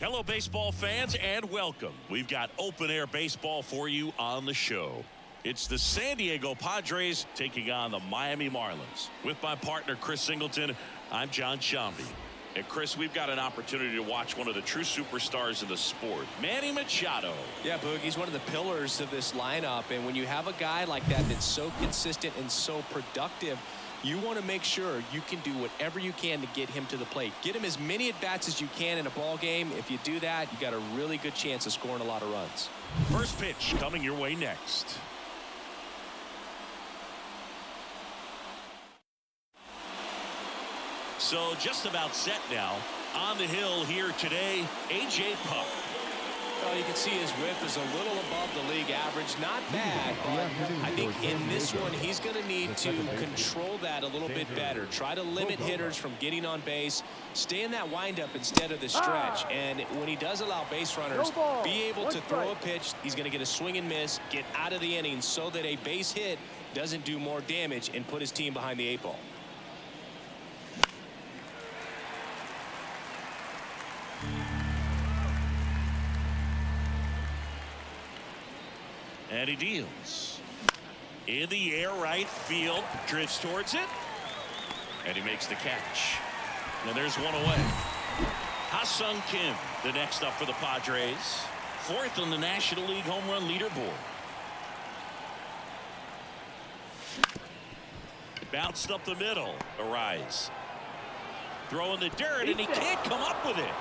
Hello, baseball fans, and welcome. We've got open-air baseball for you on the show. It's the San Diego Padres taking on the Miami Marlins. With my partner, Chris Singleton, I'm John Shambi. And, Chris, we've got an opportunity to watch one of the true superstars of the sport, Manny Machado. Yeah, Boog, he's one of the pillars of this lineup, and when you have a guy like that that's so consistent and so productive, you want to make sure you can do whatever you can to get him to the plate. Get him as many at-bats as you can in a ball game. If you do that, you got a really good chance of scoring a lot of runs. First pitch coming your way next. So just about set now. On the hill here today, A.J. Puck. Well, you can see his whip is a little above the league average. Not bad, but I think in this one, he's going to need to control that a little bit better. Try to limit hitters from getting on base. Stay in that windup instead of the stretch. And when he does allow base runners, be able to throw a pitch. He's going to get a swing and miss, get out of the inning so that a base hit doesn't do more damage and put his team behind the 8 ball. And he deals. In the air, right field, drifts towards it. And he makes the catch. And there's one away. Ha-Seong Kim, the next up for the Padres. 4th on the National League home run leaderboard. Bounced up the middle. Arise. Throw in the dirt, and he can't come up with it.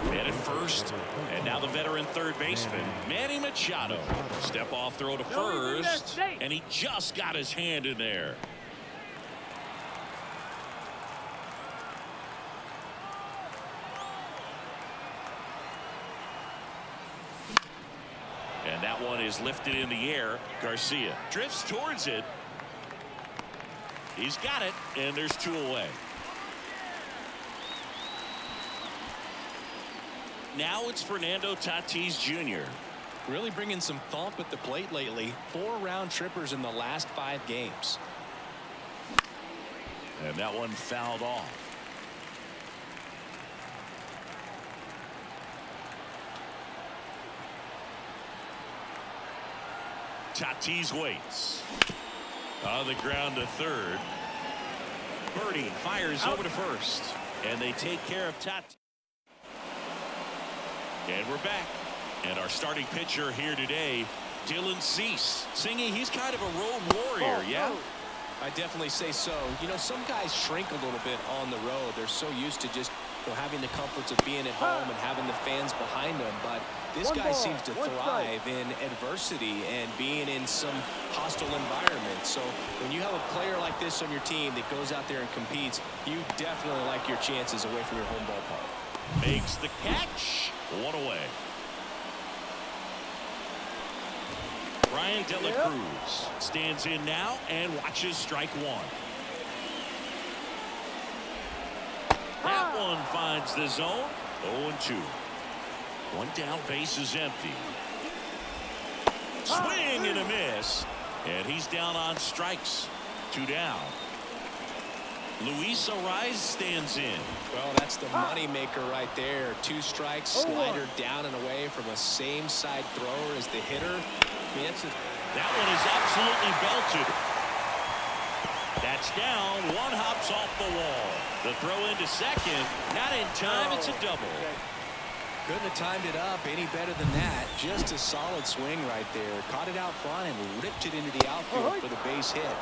Man at first, and now the veteran third baseman, Manny Machado. Step off throw to first, and he just got his hand in there. And that one is lifted in the air. Garcia drifts towards it. He's got it, and there's 2 away. Now it's Fernando Tatis Jr. Really bringing some thump at the plate lately. 4 round trippers in the last 5 games. And that one fouled off. Tatis waits. On the ground to third. Birdie fires over to first. And they take care of Tatis. And we're back. And our starting pitcher here today, Dylan Cease. Singy, he's kind of a road warrior, yeah? I definitely say so. You know, some guys shrink a little bit on the road. They're so used to just having the comforts of being at home and having the fans behind them. But this guy seems to thrive in adversity and being in some hostile environment. So when you have a player like this on your team that goes out there and competes, you definitely like your chances away from your home ballpark. Makes the catch. 1 away. Ryan De La Cruz stands in now and watches strike 1. That one finds the zone. 0-2. 1 down, base is empty. Swing and a miss. And he's down on strikes. 2 down. Luis Ariz stands in. Well, that's the money maker right there. 2 strikes, slider down and away from a same side thrower as the hitter. I mean, that one is absolutely belted. That's down. 1 hops off the wall. The throw into second. Not in time. It's a double. Couldn't have timed it up any better than that. Just a solid swing right there. Caught it out front and ripped it into the outfield for the base hit.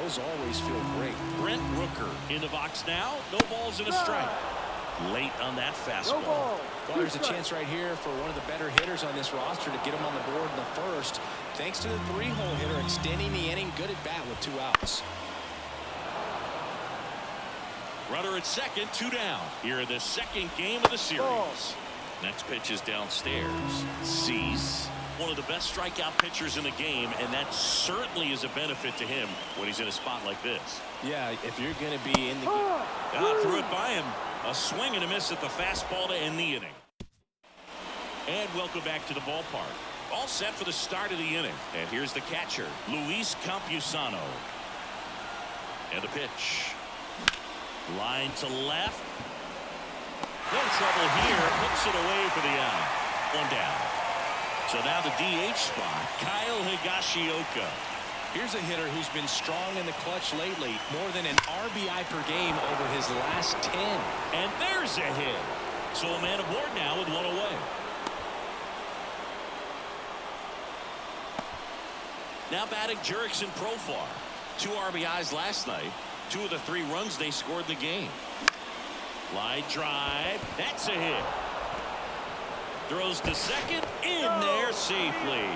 Those always feel great. Brent Rooker in the box now. No balls and a strike. Late on that fastball. Well, there's a chance right here for one of the better hitters on this roster to get him on the board in the first. Thanks to the 3-hole hitter extending the inning. Good at bat with 2 outs. Runner at second, 2 down. Here in the second game of the series. Next pitch is downstairs. Cease, one of the best strikeout pitchers in the game, and that certainly is a benefit to him when he's in a spot like this. Yeah, if you're going to be in the game. Threw it by him. A swing and a miss at the fastball to end the inning. And welcome back to the ballpark. All set for the start of the inning. And here's the catcher, Luis Campusano. And the pitch. Line to left. No trouble here. Hooks it away for the out. One down. So now the DH spot, Kyle Higashioka. Here's a hitter who's been strong in the clutch lately. More than an RBI per game over his last 10. And there's a hit. So a man aboard now with one away. Now batting Jurickson Profar. 2 RBIs last night. 2 of the 3 runs they scored in the game. Line drive. That's a hit. Throws to second. In there safely.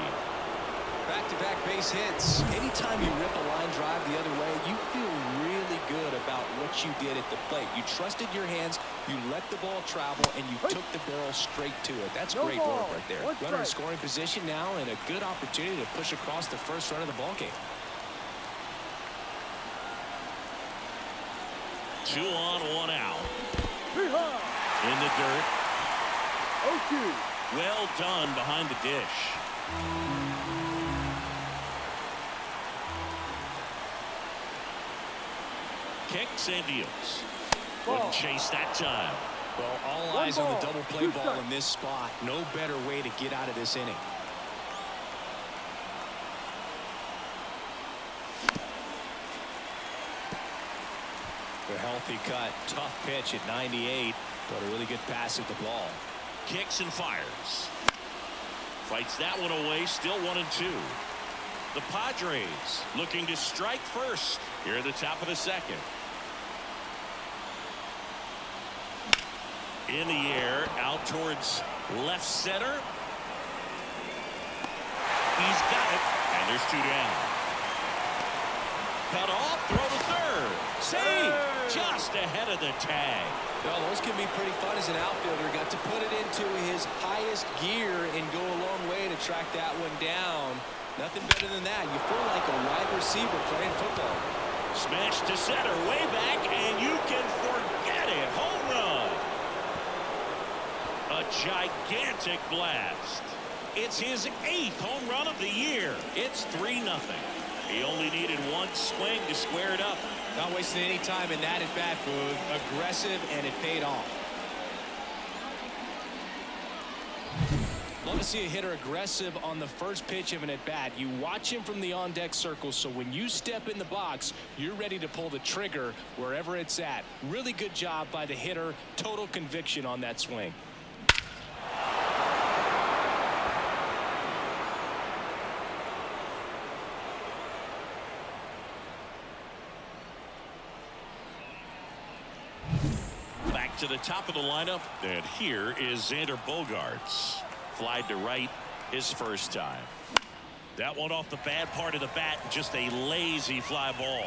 Back-to-back base hits. Anytime you rip a line drive the other way, you feel really good about what you did at the plate. You trusted your hands, you let the ball travel, and you took the barrel straight to it. That's great work right there. Runner in scoring position now, and a good opportunity to push across the first run of the ball game. 2 on, 1 out. In the dirt. Well done behind the dish. Kicks and deals. Wouldn't chase that time. Well, all eyes on the double play ball in this spot. No better way to get out of this inning. A healthy cut. Tough pitch at 98, but a really good pass at the ball. Kicks and fires. Fights that one away. Still 1-2. The Padres looking to strike first here at the top of the second. In the air, out towards left center. He's got it, and there's 2 down. Cut off, throw to third. Save, just ahead of the tag. Well, those can be pretty fun as an outfielder. Got to put it into his highest gear and go a long way to track that one down. Nothing better than that. You feel like a wide receiver playing football. Smash to center, way back, and you can forget it. Home run. A gigantic blast. It's his 8th home run of the year. It's 3-0. He only needed 1 swing to square it up. Not wasting any time in that at bat, Boog. Aggressive, and it paid off. Love to see a hitter aggressive on the first pitch of an at-bat. You watch him from the on-deck circle, so when you step in the box, you're ready to pull the trigger wherever it's at. Really good job by the hitter. Total conviction on that swing. Back to the top of the lineup, and here is Xander Bogaerts. Flied to right his first time. That one off the bad part of the bat, just a lazy fly ball.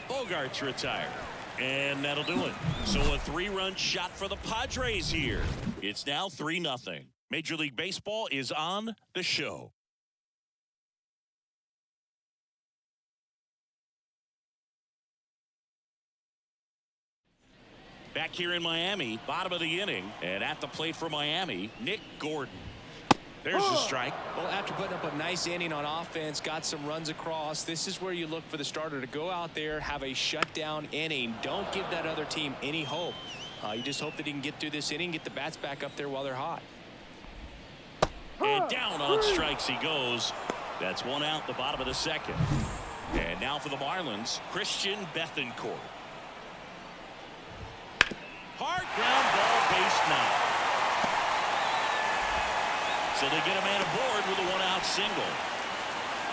Bogaerts retired, and that'll do it. So a 3-run shot for the Padres here. It's now 3-0. Major League Baseball is on the show. Back here in Miami, bottom of the inning, and at the plate for Miami, Nick Gordon. There's the strike. Well, after putting up a nice inning on offense, got some runs across, this is where you look for the starter to go out there, have a shutdown inning. Don't give that other team any hope. You just hope that he can get through this inning, get the bats back up there while they're hot. And down on strikes he goes. That's 1 out, the bottom of the second. And now for the Marlins, Christian Bethancourt. Hard ground ball, base knock. So they get a man aboard with a 1-out single.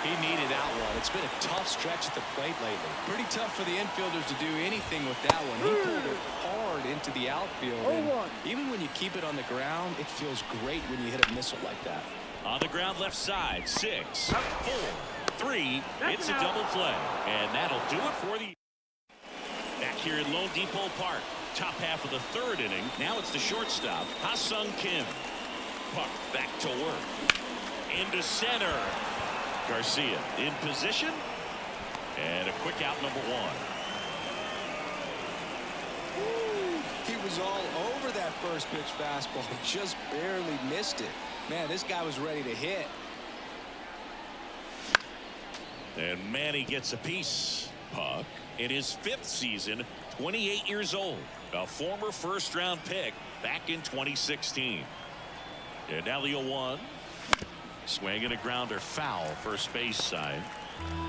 He needed that one. It's been a tough stretch at the plate lately. Pretty tough for the infielders to do anything with that one. He pulled it hard into the outfield. And even when you keep it on the ground, it feels great when you hit a missile like that. On the ground left side, 6, 4, 3. It's a double play. And that'll do it for the... Back here in Lone Depot Park. Top half of the 3rd inning. Now it's the shortstop, Ha-Seong Kim. Puck back to work. Into center. Garcia in position. And a quick out, number 1. He was all over that first pitch fastball. He just barely missed it. Man, this guy was ready to hit. And Manny gets a piece. Puck, in his 5th season, 28 years old, a former first-round pick back in 2016. And now the 0-1. Swing and a grounder, foul, first base side.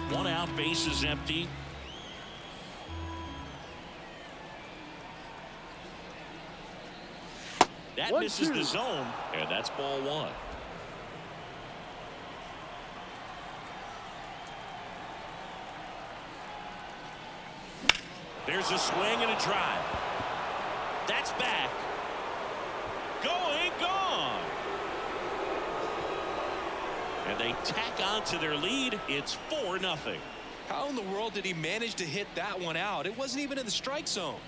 1 out, bases empty. That misses the zone, and that's ball 1. There's a swing and a drive. That's back. Going, gone. And they tack on to their lead. It's 4-0. How in the world did he manage to hit that one out? It wasn't even in the strike zone.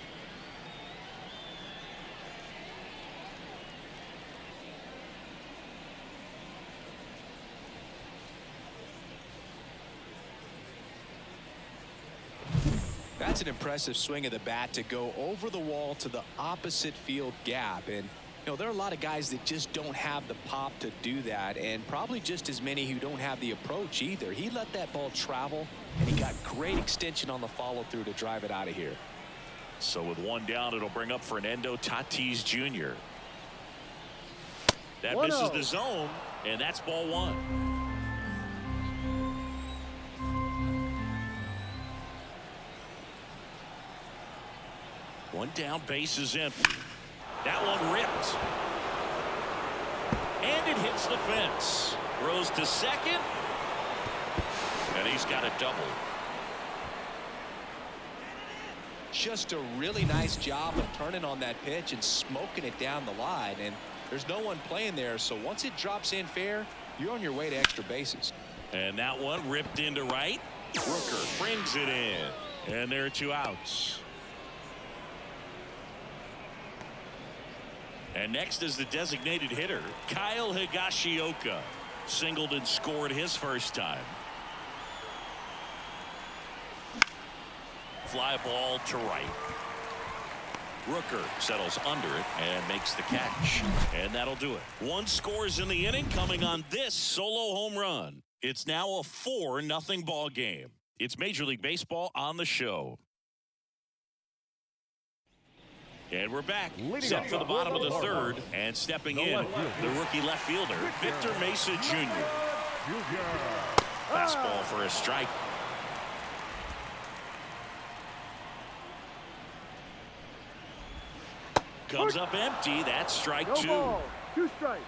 That's an impressive swing of the bat to go over the wall to the opposite field gap. And you know, there are a lot of guys that just don't have the pop to do that, and probably just as many who don't have the approach either. He let that ball travel, and he got great extension on the follow through to drive it out of here. So with 1 down, it'll bring up Fernando Tatis Jr. That misses the zone, and that's ball 1. 1 down, base is empty. That one ripped. And it hits the fence. Throws to second. And he's got a double. Just a really nice job of turning on that pitch and smoking it down the line. And there's no one playing there, so once it drops in fair, you're on your way to extra bases. And that one ripped into right. Rooker brings it in. And there are 2 outs. And next is the designated hitter, Kyle Higashioka. Singled and scored his first time. Fly ball to right. Rooker settles under it and makes the catch. And that'll do it. 1 scores in the inning coming on this solo home run. It's now a 4-0 ball game. It's Major League Baseball on the show. And we're back, set for the bottom of the 3rd, and stepping in, the rookie left fielder, Victor Mesa Jr. Fastball for a strike. Comes up empty. That's strike 2. 2 strikes.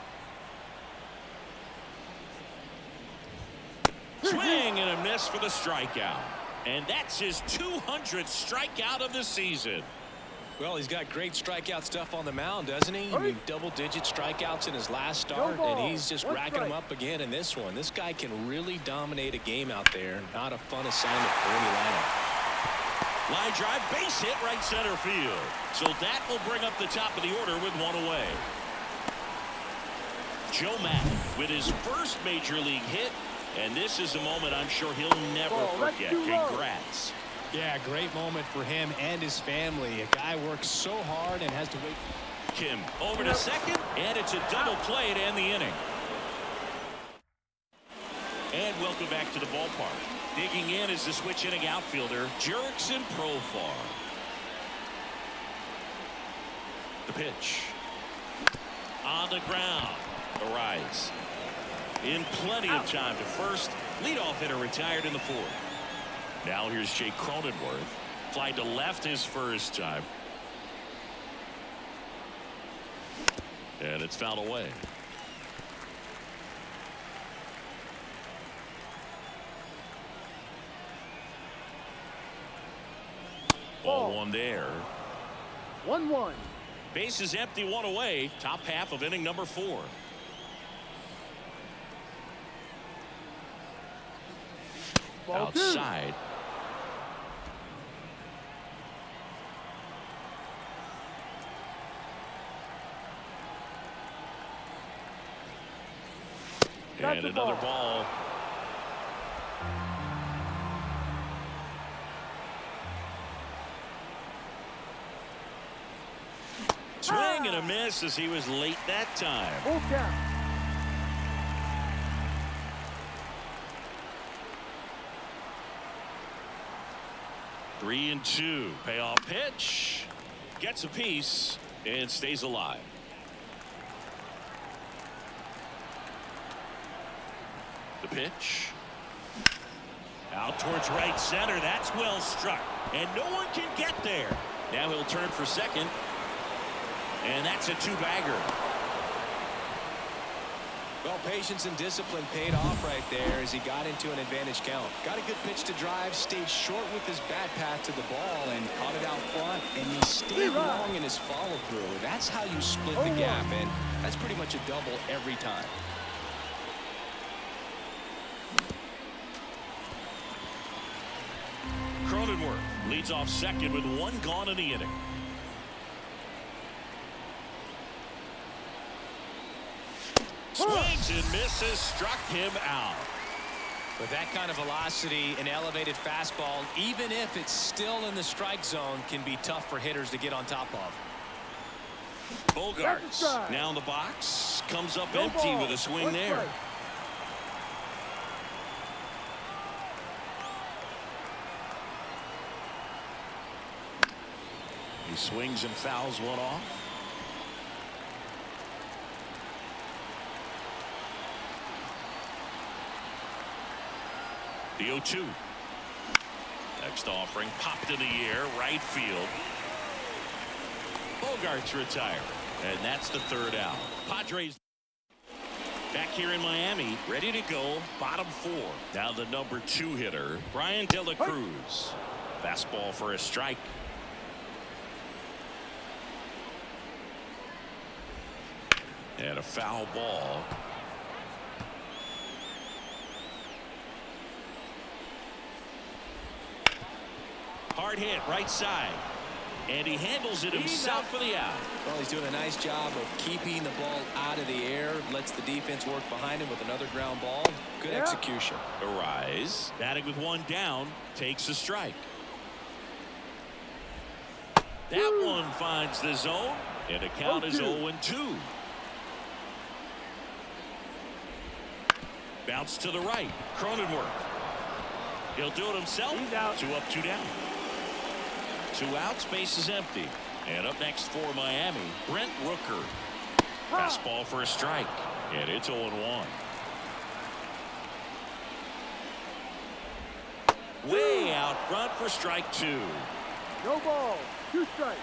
Swing and a miss for the strikeout. And that's his 200th strikeout of the season. Well, he's got great strikeout stuff on the mound, doesn't he? I mean, double-digit strikeouts in his last start, and he's just racking them up again in this one. This guy can really dominate a game out there. Not a fun assignment for any lineup. Line drive, base hit, right center field. So that will bring up the top of the order with 1 away. Joe Mack with his first major league hit, and this is a moment I'm sure he'll never forget. Congrats. Yeah, great moment for him and his family. A guy works so hard and has to wait. Kim over to second, and it's a double play to end the inning. And welcome back to the ballpark. Digging in is the switch inning outfielder, Jurickson Profar. The pitch. On the ground. A rise. In plenty of time to first. Leadoff hitter retired in the 4th. Now here's Jake Cronenworth. Fly to left his first time. And it's fouled away. Ball 1 there. 1-1. Base is empty, 1 away. Top half of inning number 4. Ball 2. Outside. And another ball. Swing and a miss as he was late that time. Full count. 3-2. Payoff pitch. Gets a piece and stays alive. The pitch. Out towards right center. That's well struck. And no one can get there. Now he'll turn for second. And that's a two-bagger. Well, patience and discipline paid off right there as he got into an advantage count. Got a good pitch to drive, stayed short with his bat path to the ball, and caught it out front. And he stayed long in his follow-through. That's how you split the gap, and that's pretty much a double every time. Cronenworth leads off second with one gone in the inning. Swings and misses, struck him out. With that kind of velocity, an elevated fastball, even if it's still in the strike zone, can be tough for hitters to get on top of. Bogarts now in the box, comes up empty with a swing there. He swings and fouls one off. The 0-2. Next offering popped in the air, right field. Bogarts retired, and that's the third out. Padres back here in Miami, ready to go. Bottom four. Now the number 2 hitter, Brian De La Cruz. Fastball for a strike. And a foul ball. Hard hit right side. And he handles it himself for the out. Well, he's doing a nice job of keeping the ball out of the air. Lets the defense work behind him with another ground ball. Good execution. Arise. Batting with one down. Takes a strike. That one finds the zone. And the count is 0-2. Bounce to the right. Cronenworth. He'll do it himself. 2 up, 2 down. 2 outs, base is empty. And up next for Miami, Brent Rooker. Fastball for a strike. And it's 0-1. Way out front for strike 2. No ball. 2 strikes.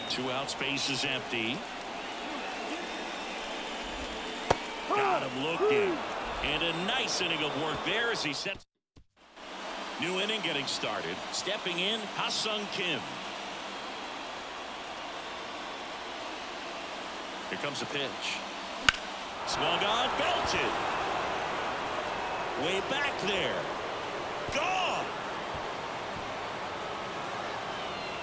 Two outs, base is empty. Got him looking. And a nice inning of work there as he sets. New inning getting started. Stepping in, Ha-Seong Kim. Here comes a pitch. Swung on, belted. Way back there. Gone.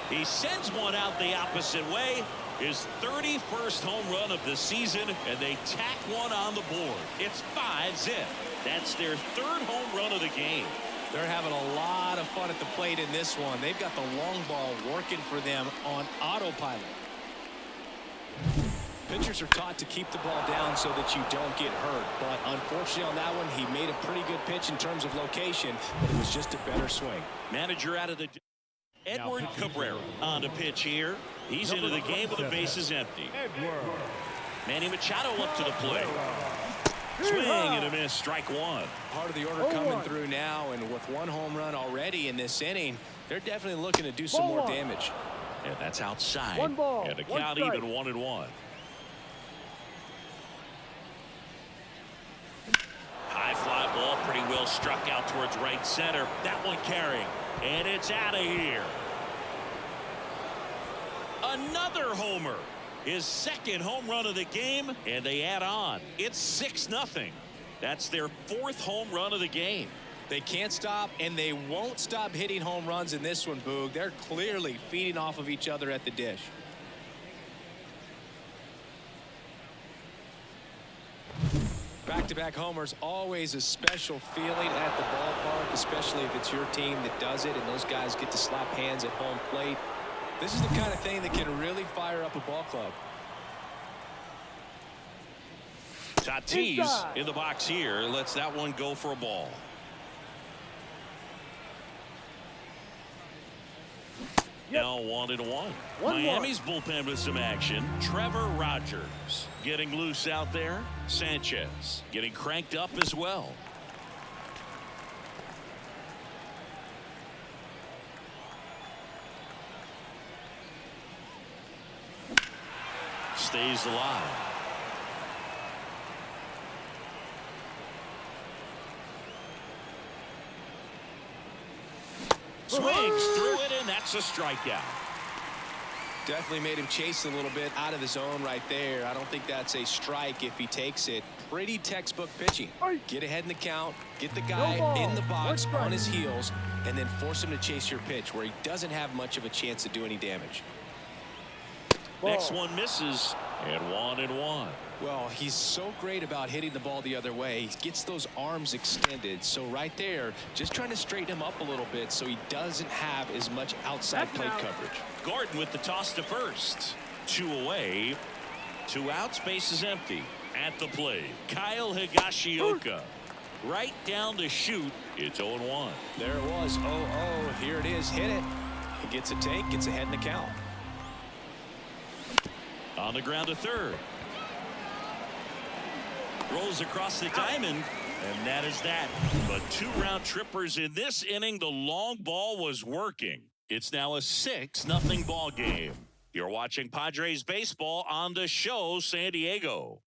He sends one out the opposite way. His 31st home run of the season, and they tack one on the board. It's 5-zip. That's their 3rd home run of the game. They're having a lot of fun at the plate in this one. They've got the long ball working for them on autopilot. Pitchers are taught to keep the ball down so that you don't get hurt. But unfortunately on that one, he made a pretty good pitch in terms of location, but it was just a better swing. Manager out of the... Edward Cabrera on the pitch here. He's into the game with the bases empty. Manny Machado up to the plate. Swing and a miss, strike 1. Part of the order coming through now, and with 1 home run already in this inning, they're definitely looking to do some more damage. And that's outside. 1 ball. And the count even 1-1. High fly ball, pretty well struck out towards right center. That one carrying. And it's out of here. Another homer. His 2nd home run of the game, and they add on. It's 6-0. That's their 4th home run of the game. They can't stop, and they won't stop hitting home runs in this one, Boog. They're clearly feeding off of each other at the dish. Back-to-back homers, always a special feeling at the ballpark, especially if it's your team that does it and those guys get to slap hands at home plate. This is the kind of thing that can really fire up a ball club. Tatis Inside. in the box here. Lets that one go for a ball. Yep. Now 1-1. 1-1. Miami's bullpen with some action. Trevor Rogers getting loose out there. Sanchez getting cranked up as well. Stays alive. Swings through it, and that's a strikeout. Definitely made him chase a little bit out of the zone right there. I don't think that's a strike if he takes it. Pretty textbook pitching. Get ahead in the count, get the guy in the box on his heels, and then force him to chase your pitch where he doesn't have much of a chance to do any damage. Next one misses, and 1-1. Well, he's so great about hitting the ball the other way. He gets those arms extended. So right there, just trying to straighten him up a little bit so he doesn't have as much outside plate coverage. Gordon with the toss to first. 2 away. 2 outs, base is empty. At the plate, Kyle Higashioka. Right down the chute. It's 0-1. There it was. 0-0. Here it is. Hit it. He gets a take, gets ahead in the count. On the ground to third. Rolls across the diamond, and that is that. But 2 round trippers in this inning. The long ball was working. It's now a 6-0 ball game. You're watching Padres baseball on the show, San Diego.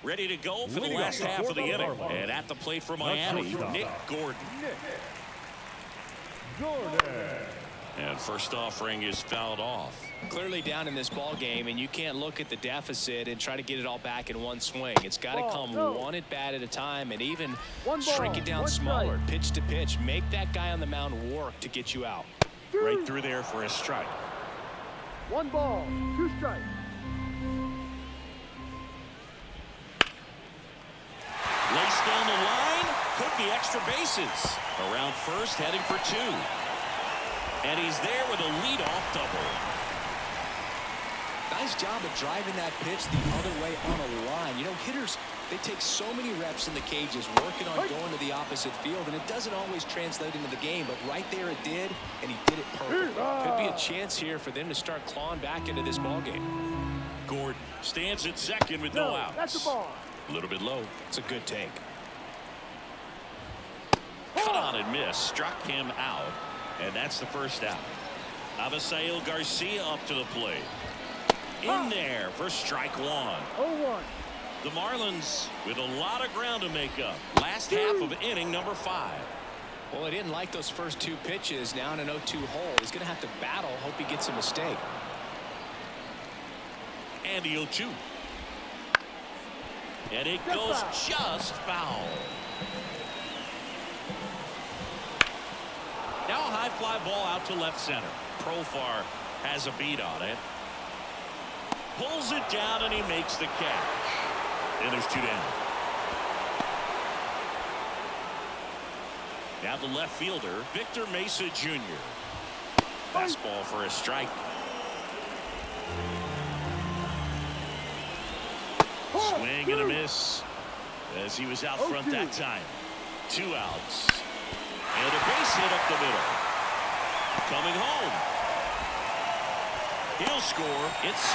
Ready to go for the last half of the inning. And at the plate for Miami, Nick Gordon. And first offering is fouled off. Clearly down in this ball game, and you can't look at the deficit and try to get it all back in one swing. It's got to come one at bat at a time, and even shrink it down smaller, pitch to pitch. Make that guy on the mound work to get you out. Right through there for a strike. 1 ball, 2 strikes. Laced down the line, could be extra bases. Around first, heading for 2. And he's there with a leadoff double. Nice job of driving that pitch the other way on a line. You know, hitters, they take so many reps in the cages working on going to the opposite field, and it doesn't always translate into the game, but right there it did, and he did it perfectly. Could be a chance here for them to start clawing back into this ball game. Gordon stands at second with no outs. That's a ball. A little bit low. It's a good take. Cut on and miss. Struck him out. And that's the first out. Avisail Garcia up to the plate. In there for strike 1. 0-1. The Marlins with a lot of ground to make up. Last half of inning number 5. Well, he didn't like those first 2 pitches. Now in an 0-2 hole. He's going to have to battle. Hope he gets a mistake. And the 0-2. And it goes just foul. Now a high fly ball out to left center. Profar has a beat on it. Pulls it down and he makes the catch. And there's 2 down. Now the left fielder, Victor Mesa Jr. Fastball for a strike. Swing and a miss as he was out front that time. 2 outs. And a base hit up the middle. Coming home. He'll score. It's 6-1.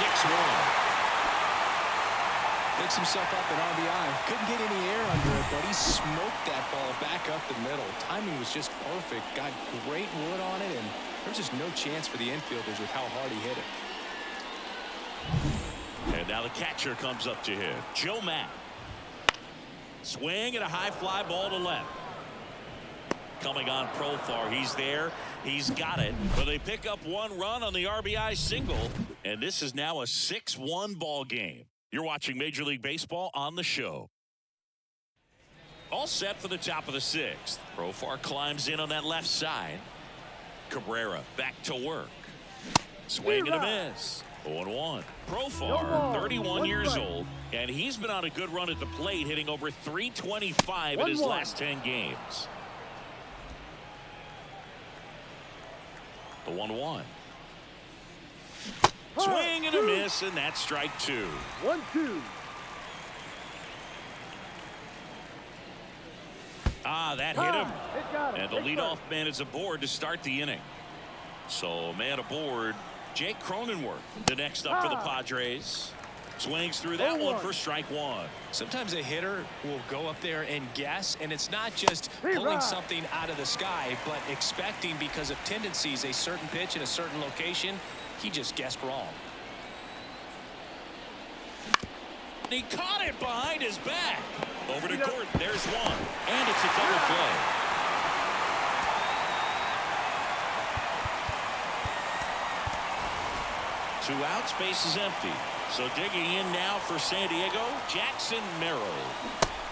Picks himself up an RBI. Couldn't get any air under it, but he smoked that ball back up the middle. Timing was just perfect. Got great wood on it, and there's just no chance for the infielders with how hard he hit it. And now the catcher comes up to hit. Joe Matt. Swing and a high fly ball to left. Coming on Profar. He's there. He's got it. But they pick up 1 run on the RBI single. And this is now a 6-1 ball game. You're watching Major League Baseball on the show. All set for the top of the 6th. Profar climbs in on that left side. Cabrera back to work. Swing and a miss. 0-1. Profar, 31 years old, and he's been on a good run at the plate, hitting over .325 in his last 10 games. The 1-1. Swing and a miss, and that's strike 2. 1-2. That hit him. It got him. And the leadoff man is aboard to start the inning. So man aboard, Jake Cronenworth, the next up for the Padres. Swings through that one for strike 1. Sometimes a hitter will go up there and guess, and it's not just pulling something out of the sky, but expecting, because of tendencies, a certain pitch in a certain location. He just guessed wrong. He caught it behind his back. Over to Court. There's one. And it's a double play. Two outs, base is empty. So digging in now for San Diego, Jackson Merrill.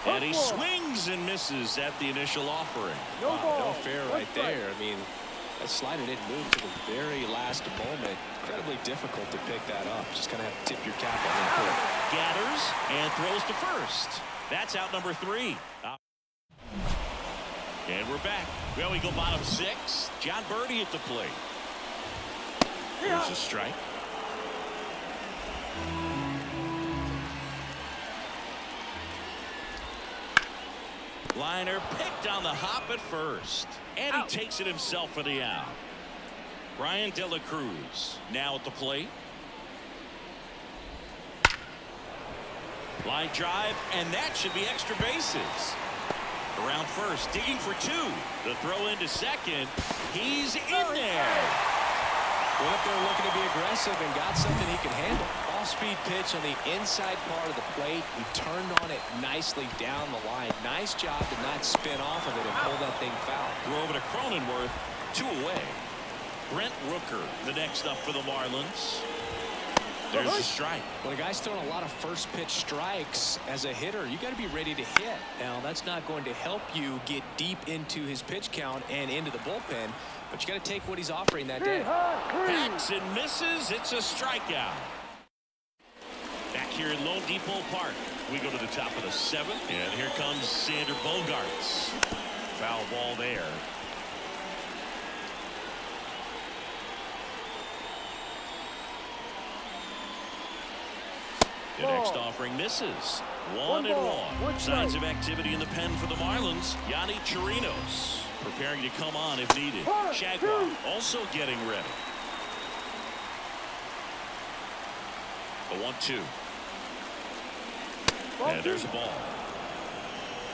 And he swings and misses at the initial offering. No fair right there. I mean, that slider didn't move to the very last moment. Incredibly difficult to pick that up. Just kind of have to tip your cap on that play. Gathers and throws to first. That's out number 3. And we're back. Well, we go bottom 6. John Birdie at the plate. There's a strike. Liner picked on the hop at first. And he takes it himself for the out. Ryan De La Cruz now at the plate. Line drive, and that should be extra bases. Around first, digging for 2. The throw into second. He's in there. Went up there looking to be aggressive and got something he can handle. Off-speed pitch on the inside part of the plate. He turned on it nicely down the line. Nice job to not spin off of it and pull that thing foul. Throw over to Cronenworth. 2 away. Brent Rooker, the next up for the Marlins. There's a strike. When a guy's throwing a lot of first pitch strikes as a hitter, you got to be ready to hit. Now, that's not going to help you get deep into his pitch count and into the bullpen, but you got to take what he's offering that day. Hacks and misses. It's a strikeout. Back here in Lone Depot Park, we go to the top of the 7th, and here comes Sander Bogarts. Foul ball there. The next offering misses. 1-1. Signs of activity in the pen for the Marlins. Yanni Chirinos preparing to come on if needed. Jaguar also getting ready. A 1-2. And there's a ball.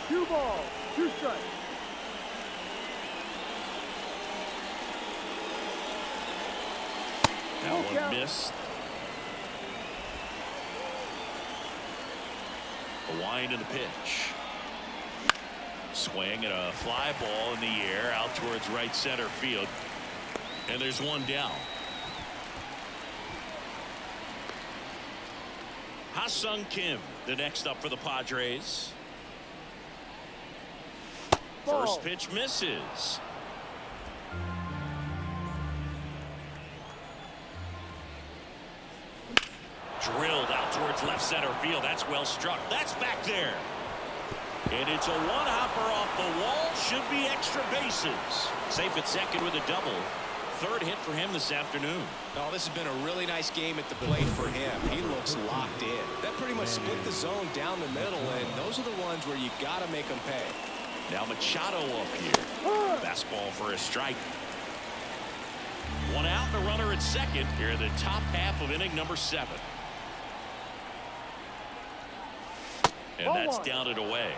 2 balls, 2 strikes. That one missed. A wind in the pitch. Swing and a fly ball in the air out towards right center field. And there's one down. Ha-Seong Kim, the next up for the Padres. First pitch misses. Drilled out towards left center field. That's well struck. That's back there. And it's a one-hopper off the wall. Should be extra bases. Safe at second with a double. Third hit for him this afternoon. Oh, this has been a really nice game at the plate for him. He looks locked in. That pretty much split the zone down the middle, and those are the ones where you got to make them pay. Now Machado up here. Fastball for a strike. One out and a runner at second here in the top half of inning number 7. And that's down and away.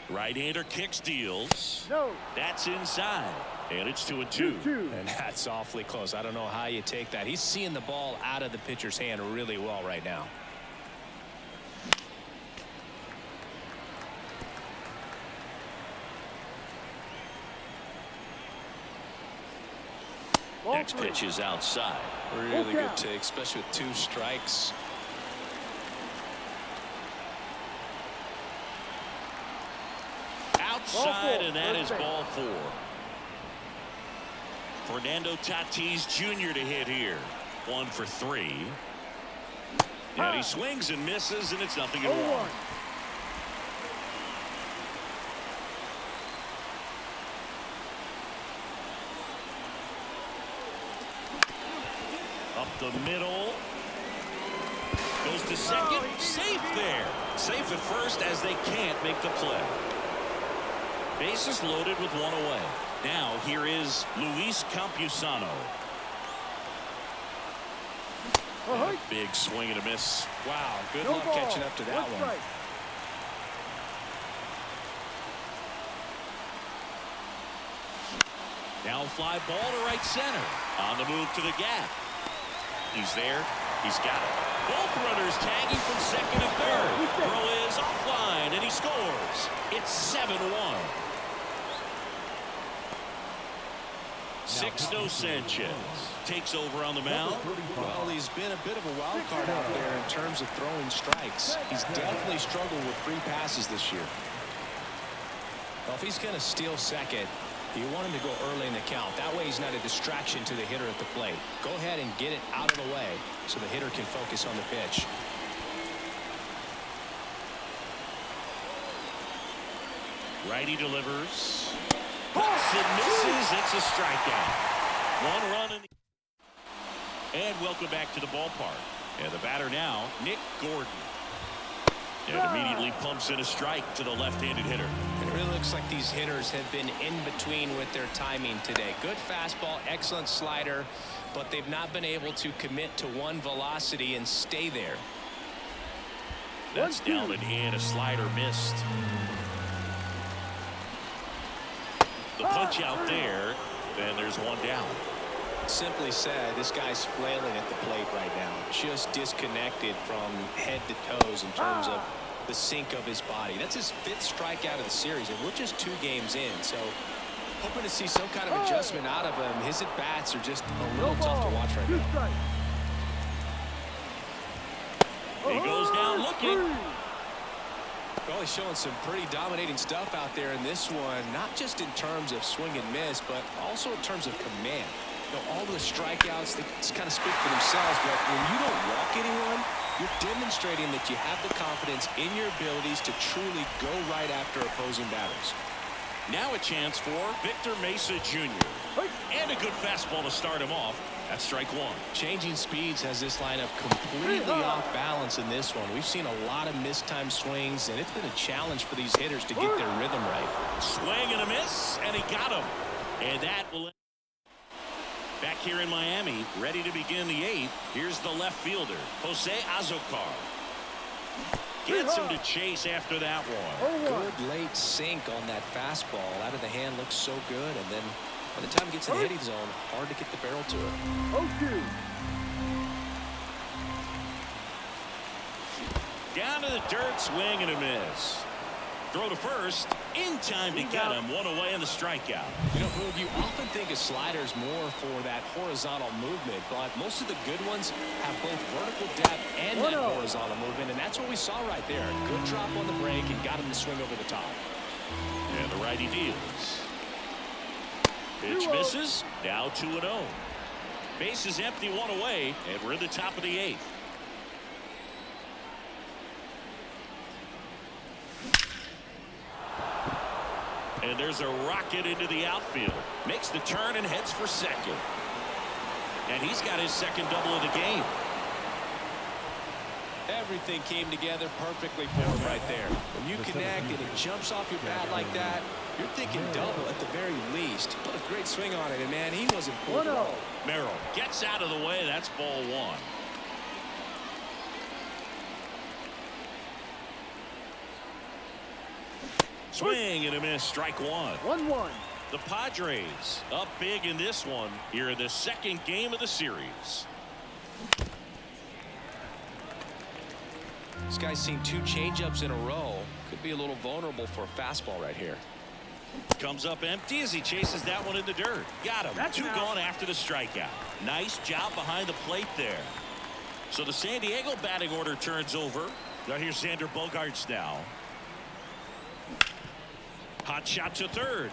Right-hander kicks, deals. No. That's inside. And it's 2-2. And that's awfully close. I don't know how you take that. He's seeing the ball out of the pitcher's hand really well right now. Next pitch is outside. Really good take, especially with 2 strikes. Outside, and that is ball 4. Fernando Tatis Jr. to hit here. 1 for 3. And he swings and misses, and it's 0-1. Up the middle. Goes to second. Safe there. Safe at first as they can't make the play. Bases loaded with one away. Now here is Luis Campusano. Big swing and a miss. Wow, good luck catching up to that one. Right. Now fly ball to right center. On the move to the gap. He's there. He's got it. Both runners tagging from second and third. Throw is offline, and he scores. It's 7-1. Sixto Sanchez takes over on the mound. Well, he's been a bit of a wild card out there in terms of throwing strikes. He's definitely struggled with free passes this year. Well, if he's going to steal second, you want him to go early in the count. That way he's not a distraction to the hitter at the plate. Go ahead and get it out of the way so the hitter can focus on the pitch. Righty delivers. Cuts and misses. It's a strikeout. One run in the... And welcome back to the ballpark. And the batter now, Nick Gordon. And immediately pumps in a strike to the left-handed hitter. It really looks like these hitters have been in between with their timing today. Good fastball, excellent slider, but they've not been able to commit to one velocity and stay there. That's down and in. A slider missed. The punch out there, and there's one down. Simply said, this guy's flailing at the plate right now. Just disconnected from head to toes in terms of the sink of his body. That's his 5th strikeout of the series, and we're just 2 games in. So hoping to see some kind of adjustment out of him. His at-bats are just a little tough to watch right now. He goes down looking. Well, he's showing some pretty dominating stuff out there in this one, not just in terms of swing and miss, but also in terms of command. You know, all the strikeouts, they kind of speak for themselves, but when you don't walk anyone, you're demonstrating that you have the confidence in your abilities to truly go right after opposing batters. Now a chance for Victor Mesa Jr. And a good fastball to start him off. That's strike one. Changing speeds has this lineup completely off balance in this one. We've seen a lot of mistimed swings, and it's been a challenge for these hitters to get their rhythm right. Swing and a miss, and he got him. And that will... Back here in Miami, ready to begin the 8th. Here's the left fielder, Jose Azocar. Gets him to chase after that one. Good late sink on that fastball. Out of the hand looks so good, and then by the time it gets in the hitting zone, hard to get the barrel to it. Down to the dirt, swing and a miss. Throw to first, in time to get him. One away in the strikeout. You know, Boog, you often think of sliders more for that horizontal movement, but most of the good ones have both vertical depth and that horizontal movement, and that's what we saw right there. Good drop on the break and got him to swing over the top. And the righty deals. Pitch misses. Now 2-0. Base is empty, one away, and we're in the top of the 8th. And there's a rocket into the outfield. Makes the turn and heads for second. And he's got his second double of the game. Everything came together perfectly for him right there. When you connect and it jumps off your bat like that, you're thinking double at the very least. Put a great swing on it, and man, he wasn't fooled at all. Merrill gets out of the way. That's ball one. Swing and a miss, strike one. 1-1. The Padres up big in this one here in the second game of the series. This guy's seen 2 changeups in a row. Could be a little vulnerable for a fastball right here. Comes up empty as he chases that one in the dirt. Got him. That's 2 out. gone after the strikeout. Nice job behind the plate there. So the San Diego batting order turns over. Now here's Xander Bogaerts now. Hot shot to third.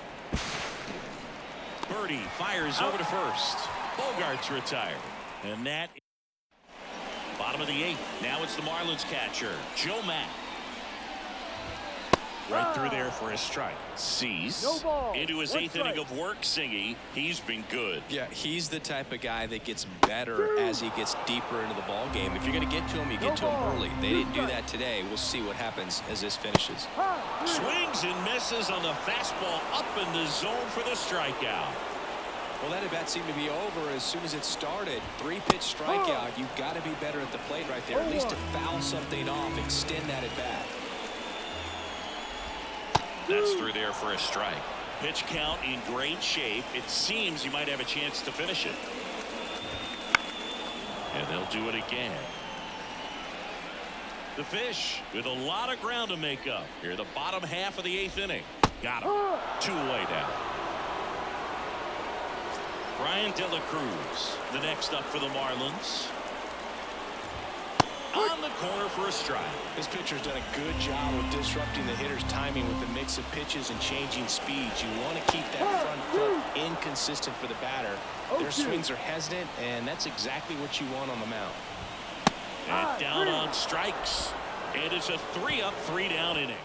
Birdie fires over to first. Bogaerts retired. And that Bottom of the 8th. Now it's the Marlins catcher, Joe Mack. Right through there for a strike. Sees into his 8th inning of work. Singy, he's been good. Yeah, he's the type of guy that gets better as he gets deeper into the ball game. If you're going to get to him, you get to him early. They didn't do that today. We'll see what happens as this finishes. Swings and misses on the fastball up in the zone for the strikeout. Well, that at bat seemed to be over as soon as it started. 3-pitch strikeout. You've got to be better at the plate right there, at least to foul something off, extend that at bat. That's through there for a strike. Pitch count in great shape. It seems you might have a chance to finish it. And they'll do it again. The Fish with a lot of ground to make up. Here the bottom half of the 8th inning. Got him. 2 away down. Brian De La Cruz, the next up for the Marlins. On the corner for a strike. This pitcher's done a good job of disrupting the hitter's timing with the mix of pitches and changing speeds. You want to keep that front foot inconsistent for the batter. Their swings are hesitant, and that's exactly what you want on the mound. And down on strikes. And it's a 3-up, 3-down inning.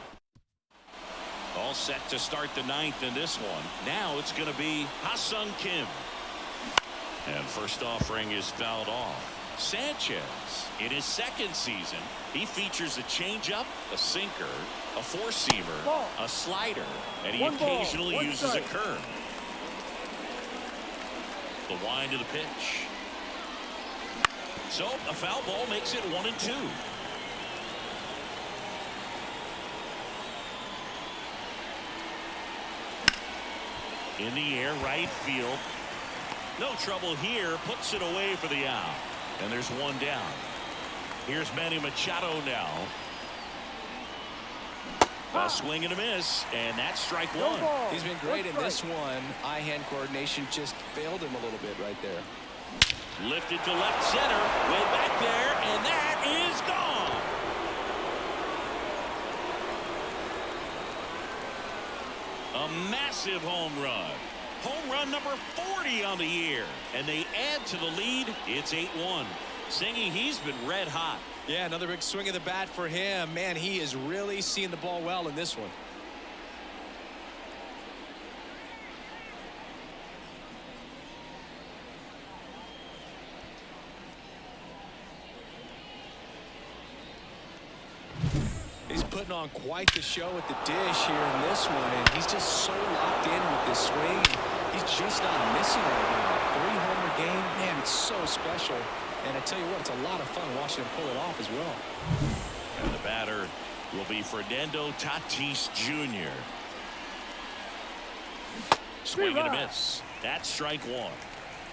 All set to start the 9th in this one. Now it's going to be Ha-Seong Kim. And first offering is fouled off. Sanchez, in his 2nd season, he features a changeup, a sinker, a 4-seamer, a slider, and he occasionally uses a curve. The wind to the pitch. So a foul ball makes it 1-2. In the air, right field. No trouble here. Puts it away for the out. And there's 1 down. Here's Manny Machado now. A swing and a miss, and that's strike 1. He's been great in this one. Eye-hand coordination just failed him a little bit right there. Lifted to left center, way back there, and that is gone. A massive home run. Home run number 40 on the year, and they add to the lead. It's 8-1. Singy, he's been red hot. Yeah, another big swing of the bat for him. Man, he is really seeing the ball well in this one. He's putting on quite the show at the dish here in this one, and he's just so locked in with this swing. He's just not missing right now. 3-homer game, man, it's so special. And I tell you what, it's a lot of fun watching him pull it off as well. And the batter will be Fernando Tatis Jr. Swing and a miss. That's strike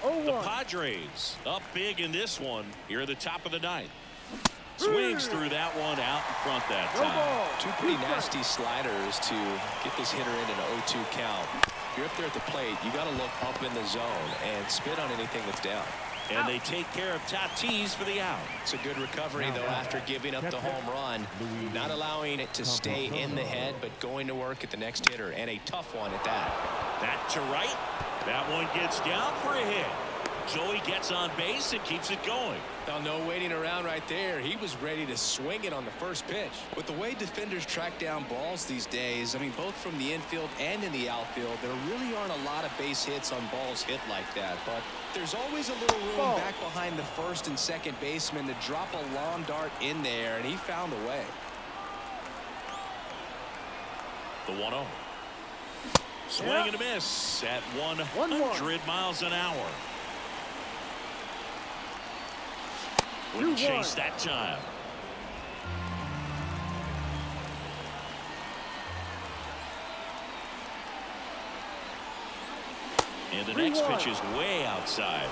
1. The Padres up big in this one here at the top of the 9th. Swings through that one out in front that time. 2 pretty nasty sliders to get this hitter in an 0-2 count. If you're up there at the plate, you got to look up in the zone and spit on anything that's down. And they take care of Tatis for the out. It's a good recovery, though, after giving up the home run. Not allowing it to stay in the head, but going to work at the next hitter. And a tough one at that. That to right. That one gets down for a hit. So he gets on base and keeps it going. Now, no waiting around right there. He was ready to swing it on the first pitch. With the way defenders track down balls these days, I mean, both from the infield and in the outfield, there really aren't a lot of base hits on balls hit like that. But there's always a little room back behind the first and second baseman to drop a long dart in there, and he found a way. The 1-0. Swing and a miss at 100 miles an hour. Wouldn't chase that time. And the next pitch is way outside.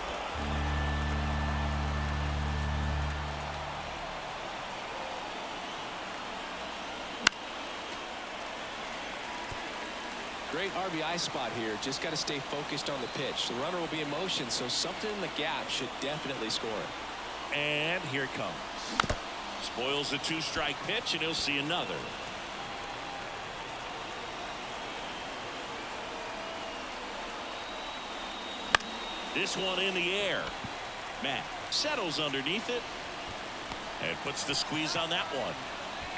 Great RBI spot here. Just got to stay focused on the pitch. The runner will be in motion, so something in the gap should definitely score it. And here it comes. Spoils the 2-strike pitch, and he'll see another. This one in the air. Matt settles underneath it. And puts the squeeze on that one.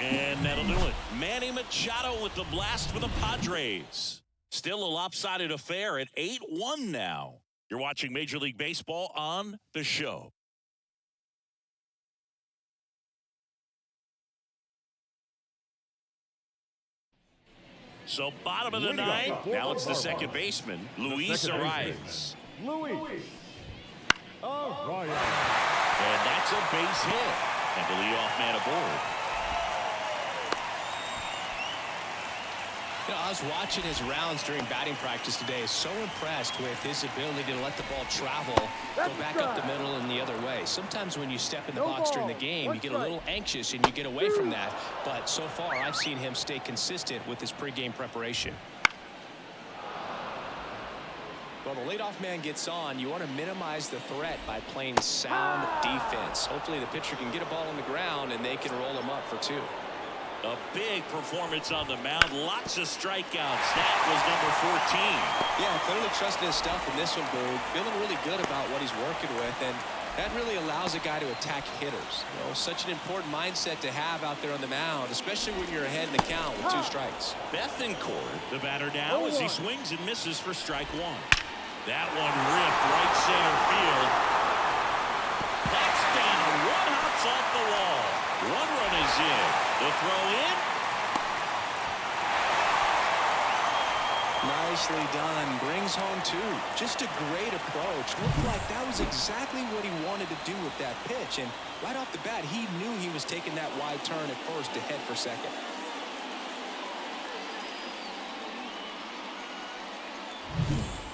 And that'll do it. Manny Machado with the blast for the Padres. Still a lopsided affair at 8-1 now. You're watching Major League Baseball on the show. So bottom of the ninth. Now it's the second baseman, Luis Arias. Luis. And that's a base hit. And the leadoff man aboard. You know, I was watching his rounds during batting practice today. So impressed with his ability to let the ball travel, go back up the middle and the other way. Sometimes when you step in the box during the game, you get a little anxious and you get away from that. But so far, I've seen him stay consistent with his pregame preparation. Well, the leadoff man gets on. You want to minimize the threat by playing sound defense. Hopefully the pitcher can get a ball on the ground and they can roll him up for 2. A big performance on the mound. Lots of strikeouts. That was number 14. Yeah, clearly trusting his stuff in this one, Boog. Feeling really good about what he's working with, and that really allows a guy to attack hitters. You know, such an important mindset to have out there on the mound, especially when you're ahead in the count with 2 strikes. Bethancourt, the batter now, as he swings and misses for strike 1. That one ripped right center field. That's down. 1 hops off the wall. 1 run is in. The throw in. Nicely done. Brings home 2. Just a great approach. Looked like that was exactly what he wanted to do with that pitch. And right off the bat, he knew he was taking that wide turn at first to head for second.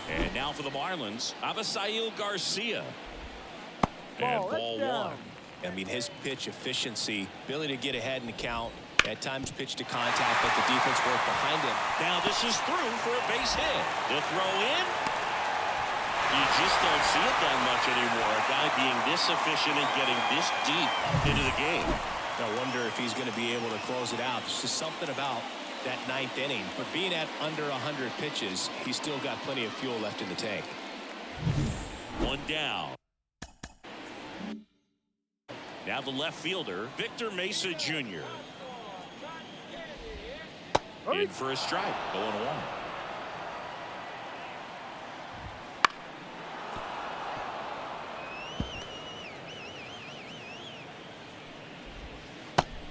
And now for the Marlins, Avisail Garcia. And ball 1. I mean, his pitch efficiency, ability to get ahead in the count, at times pitch to contact, let the defense work behind him. Now this is through for a base hit. The throw in. You just don't see it that much anymore. A guy being this efficient and getting this deep into the game. I wonder if he's going to be able to close it out. There's just something about that 9th inning. But being at under 100 pitches, he's still got plenty of fuel left in the tank. 1 down. Now the left fielder, Mesa Jr. In for a strike, 0-1.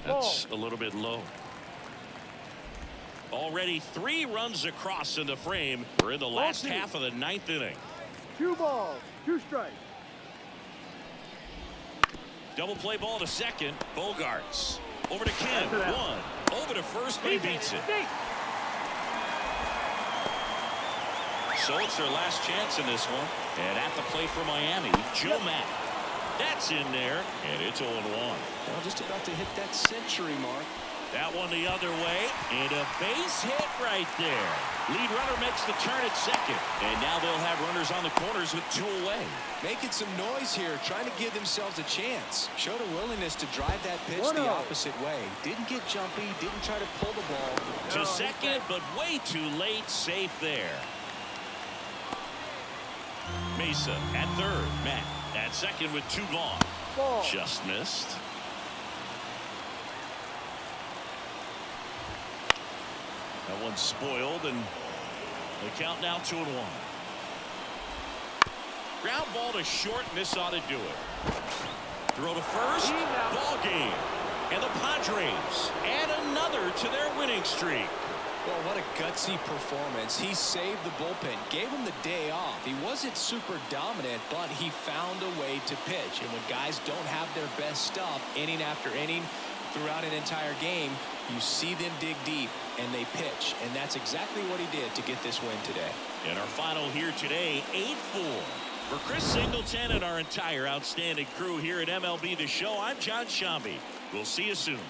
That's a little bit low. Already 3 runs across in the frame. We're in the last half of the 9th inning. 2 balls, 2 strikes. Double play ball to second. Bogarts. Over to Kim. 1. Over to first, but he beats it. So it's their last chance in this one. And at the plate for Miami, Joe Mack. That's in there, and it's 0-1. Well, just about to hit that century mark. That one the other way, and a base hit right there. Lead runner makes the turn at second, and now they'll have runners on the corners with 2 away. Making some noise here, trying to give themselves a chance. Showed a willingness to drive that pitch the opposite way. Didn't get jumpy, didn't try to pull the ball. To second, but way too late, safe there. Mesa at third, Matt at second with 2 gone. Just missed. That one's spoiled, and the count now 2-1. Ground ball to short, and this ought to do it. Throw to first, ball game. And the Padres add another to their winning streak. Well, what a gutsy performance. He saved the bullpen, gave him the day off. He wasn't super dominant, but he found a way to pitch. And when guys don't have their best stuff inning after inning throughout an entire game, you see them dig deep and they pitch. And that's exactly what he did to get this win today. And our final here today, 8-4. For Chris Singleton and our entire outstanding crew here at MLB The Show, I'm John Shambi. We'll see you soon.